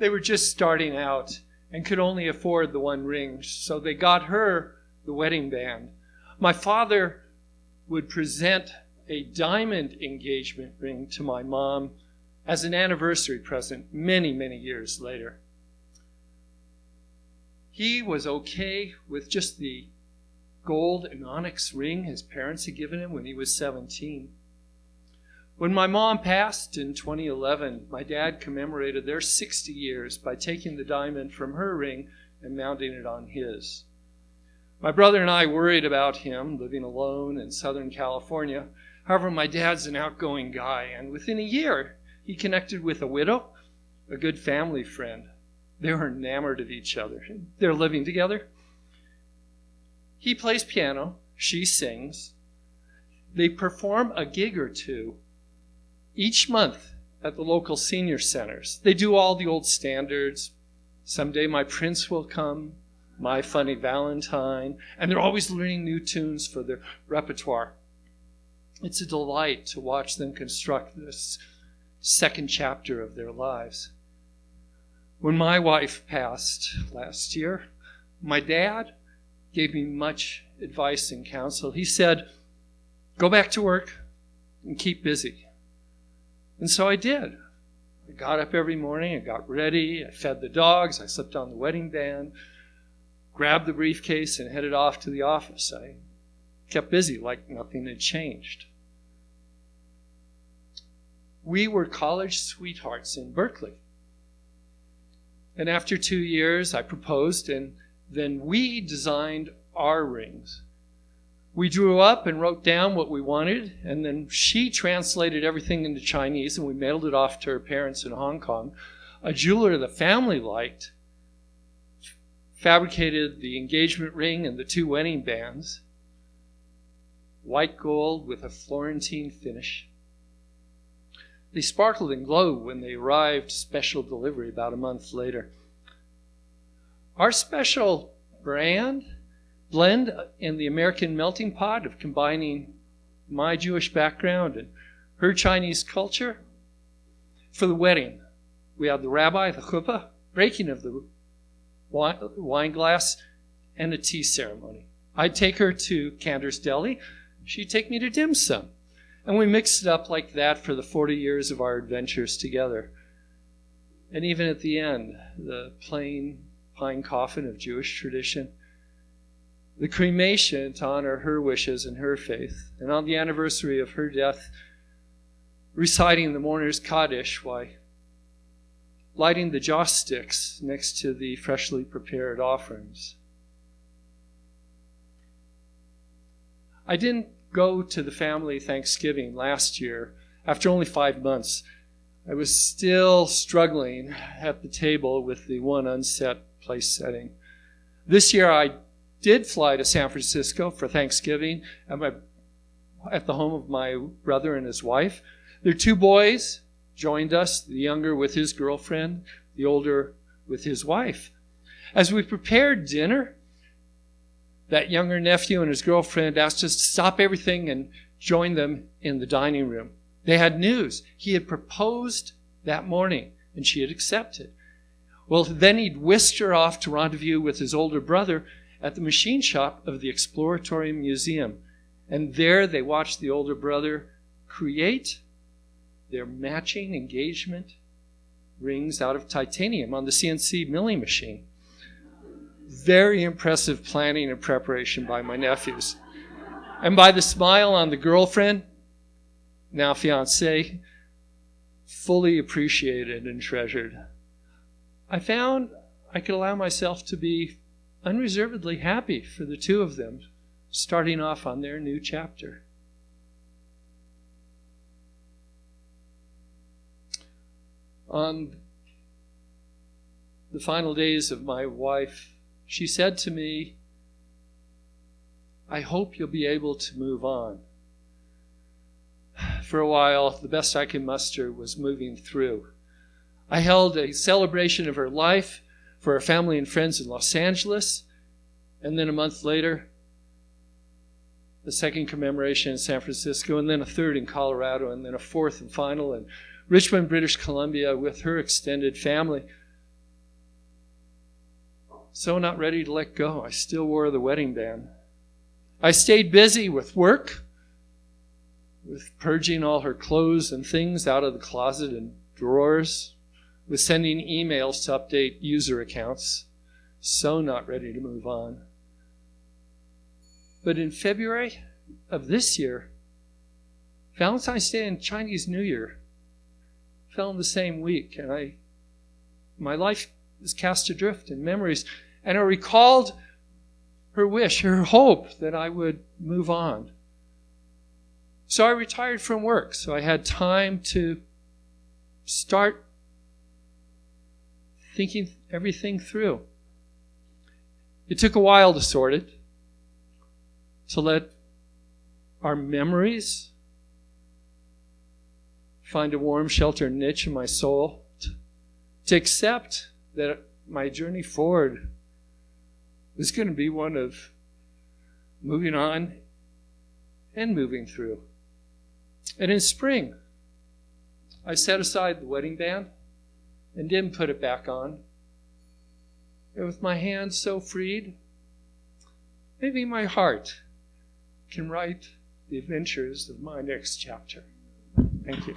They were just starting out and could only afford the one ring, so they got her the wedding band. My father would present a diamond engagement ring to my mom as an anniversary present many, many years later. He was okay with just the gold and onyx ring his parents had given him when he was 17. When my mom passed in 2011, my dad commemorated their 60 years by taking the diamond from her ring and mounting it on his. My brother and I worried about him living alone in Southern California. However, my dad's an outgoing guy, and within a year, he connected with a widow, a good family friend. They were enamored of each other. They're living together. He plays piano. She sings. They perform a gig or two each month at the local senior centers. They do all the old standards. Someday My Prince Will Come, My Funny Valentine, and they're always learning new tunes for their repertoire. It's a delight to watch them construct this second chapter of their lives. When my wife passed last year, my dad gave me much advice and counsel. He said, go back to work and keep busy. And so I did. I got up every morning, I got ready, I fed the dogs, I slipped on the wedding band, grabbed the briefcase and headed off to the office. I kept busy like nothing had changed. We were college sweethearts in Berkeley. And after 2 years, I proposed, and then we designed our rings. We drew up and wrote down what we wanted, and then she translated everything into Chinese, and we mailed it off to her parents in Hong Kong. A jeweler the family liked fabricated the engagement ring and the 2 wedding bands, white gold with a Florentine finish. They sparkled and glowed when they arrived, special delivery about a month later. Our special blend in the American melting pot of combining my Jewish background and her Chinese culture. For the wedding, we had the rabbi, the chuppah, breaking of the wine glass, and a tea ceremony. I'd take her to Cantor's Deli. She'd take me to dim sum. And we mixed it up like that for the 40 years of our adventures together. And even at the end, the plain pine coffin of Jewish tradition, the cremation to honor her wishes and her faith, and on the anniversary of her death, reciting the mourner's Kaddish, lighting the joss sticks next to the freshly prepared offerings. I didn't go to the family Thanksgiving last year. After only 5 months, I was still struggling at the table with the one unset place setting. This year I did fly to San Francisco for Thanksgiving at the home of my brother and his wife. Their 2 boys joined us, the younger with his girlfriend, the older with his wife. As we prepared dinner, that younger nephew and his girlfriend asked us to stop everything and join them in the dining room. They had news. He had proposed that morning, and she had accepted. Well, then he'd whisked her off to rendezvous with his older brother at the machine shop of the Exploratory Museum. And there they watched the older brother create their matching engagement rings out of titanium on the CNC milling machine. Very impressive planning and preparation by my nephews. And by the smile on the girlfriend, now fiancée, fully appreciated and treasured. I found I could allow myself to be unreservedly happy for the 2 of them, starting off on their new chapter. On the final days of my wife, she said to me, I hope you'll be able to move on. For a while, the best I could muster was moving through. I held a celebration of her life for her family and friends in Los Angeles, and then a month later, the second commemoration in San Francisco, and then a third in Colorado, and then a fourth and final in Richmond, British Columbia with her extended family. So not ready to let go. I still wore the wedding band. I stayed busy with work, with purging all her clothes and things out of the closet and drawers, with sending emails to update user accounts. So not ready to move on. But in February of this year, Valentine's Day and Chinese New Year fell in the same week, and my life was cast adrift in memories, and I recalled her wish, her hope that I would move on. So I retired from work, so I had time to start thinking everything through. It took a while to sort it, to let our memories find a warm shelter niche in my soul, to accept that my journey forward was going to be one of moving on and moving through. And in spring, I set aside the wedding band and didn't put it back on. And with my hands so freed, maybe my heart can write the adventures of my next chapter. Thank you.